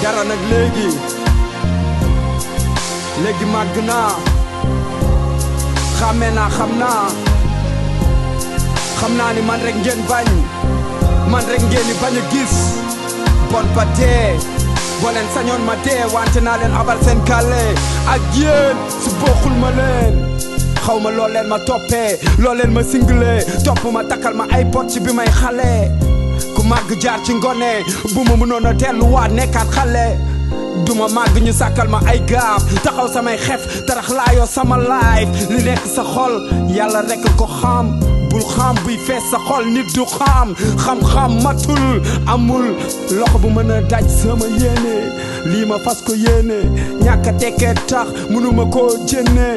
dara nag léegi màgg naa xàmmee naa xam naa ni man rek ngeen bañ man rek ngeen ni bañ a gis bon ba dee boo leen sañoon ma dee wante naa leen abal seen kàlle ak yéen su bokkul ma leen xaw ma loo leen ma toppee loo leen ma singlee topp ma takkal ma ay pot ci bi may xale ku màgg jaar ci ngone bu ma mënoon a delluwaat nekkaat xale duma màgg ñu sàkkal ma ay gaaf taxaw samay xef tarax laayoo sama life li nekk sa xol yàlla rekk ko xam bul xam buy fees sa xol nit du xam-xam matul amul loxo bu mën a daj sama yéene lii ma fas ko yéene ñàkk a tekkee tax mënuma koo jénne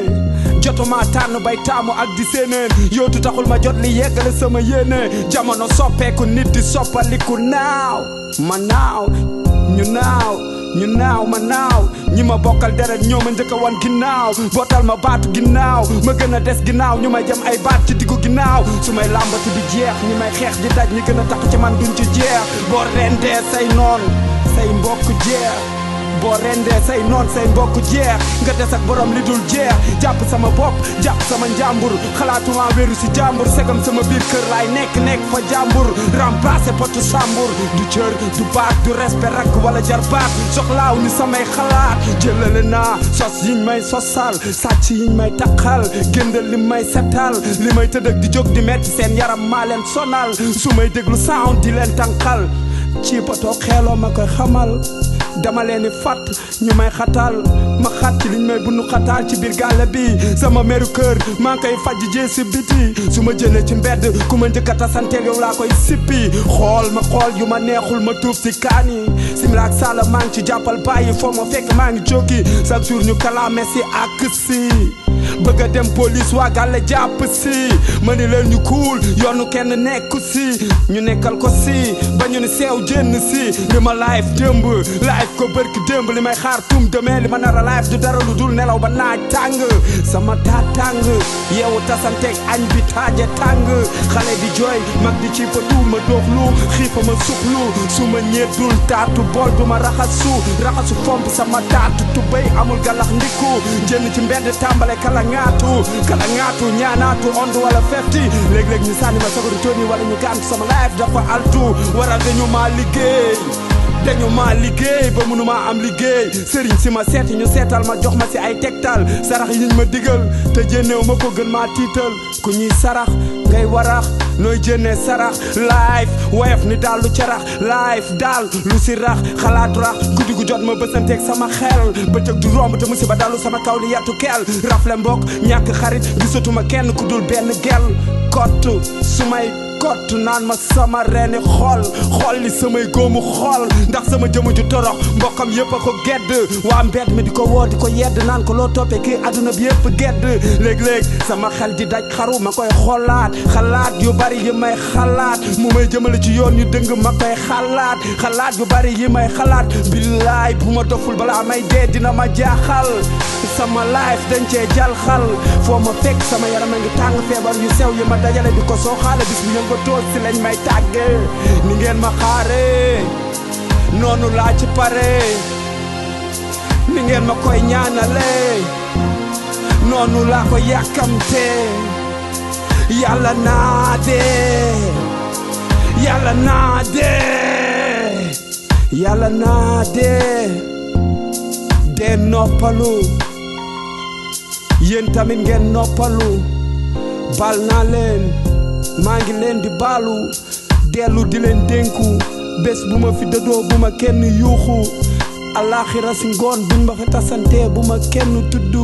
jotuma tànn bay taamu ak di séeneen yootu taxul ma jot li yeggale sama yéene jamono soppeeku nit di soppaliku naaw ma naaw ñu naaw ma naaw ñi ma bokkal deret ñoo ma njëkk a wan ginnaaw bootal ma baatu ginnaaw ma gën a des ginnaaw ñu may jëm ay baat ci diggu ginnaaw su may làmbatu di jeex ñi may xeex di daj ñi gën a takk ci man duñ ci jeex boo rendee say noon say mbokk jeex boo rendee say noon say mbokk jeex nga des ak borom li dul jeex jàpp sama bopp jàpp sama njàmbur xalaatuma wéeru si jàmbur segam sama biir kër laay nekk fa jàmbur remplacé potu sàmbur du cër du baat du respect rakk wala jarbaat soxlaaw ni samay xalaat jëlale naa sos yiñ may sosal sàcc yiñ may taqal géndal li may setal li may tëddëg di jóg di metti seen yaram maa leen sonal su may déglu sound di leen tànqal ci poto xeeloo ma koy xamal dama leen di fàtt ñu may xatal ma xat ci liñ may bunu xataal ci biir gàlle bi sama meru kër maa ngi koy faj jee si biti su ma jëlee ci mbedd ku ma njëkk a tasanteel yow laa koy sippi xool ma xool yu ma neexul ma tuuf si kaani simila ak sala maa ngi ci jàppal bàyyi foo ma fekk maa ngi jógi chaque jour ñu kalaame si ak si bëgg a dem police waa gàlle jàpp si ma ni leen ñu kuul yoonu kenn nekku si ñu nekkal ko si ba ñu ni seew jënn si li ma live démb live ko bërki démb li may xaar tum demee li ma nar a live du dara lu dul nelaw ba naaj tàng sama taat tàng yeewu tasanteeg añ bi taaje tàng xale di jooy mag di ci patu ma dooxlu xiifa ma suxlu su ma ñeddul taatu bool du ma raxasu fomp sama taatu tubéy amul galax ndiku jënn ci mbedd tàmbale kala ngaatu ñaanaatu ondu wala fefti léeg-léeg ñu sànni ma sagaru tóoni wala ñu gàntu sama life dafa altu waral dañu maa liggéey ba mënuma am liggéey sëriñ si ma seeti ñu seetal ma jox ma si ay tegtal sarax yiñ ma digal te jénneew ma ko gën maa tiital ku ñuy sarax ngay warax nooy jénnee sarax life woyof ni daal lu carax life daal lu si rax xalaatu rax guddi gu jot ma bësanteeg sama xel bëccëg du romb te musiba dalu sama kaw li yattu keel rafle mbokk ñàkk xarit gisatuma kenn ku dul benn gel kott su may kott naan ma sama reeni xol li samay góomu xol ndax sama jëmu ju torox mbokkam yëpp a ko gedd waa mbedd mi di ko woo di ko yedd naan ko loo toppee kii adduna bi yëpp gedd léeg-léeg sama xel di daj xaru ma koy xalaat yu bari yi may xalaat mu may jëmale ci yoon yu dëng ma koy xalaat yu bari yi may xalaat billaay bu ma doful balaa may dee dina ma jaaxal sama life dañ cee jal xal foo ma fekk sama yaram a ngi tàng feebar yu sew yi ma dajale di ko soo xaale bis bu yënga toos si lañ may tàgge ni ngeen ma xaare noonu laa ci pare ni ngeen ma koy ñaanale noonu laa ko yàkkamte yàlla naa dee dee noppalu yéen tamit ngeen noppalu bal naa leen maa ngi leen di baalu dellu di leen dénku bés bu ma fi dëddoo bu ma kenn yuuxu alaxira si ngoon buñ ma fi tasante bu ma kenn tudd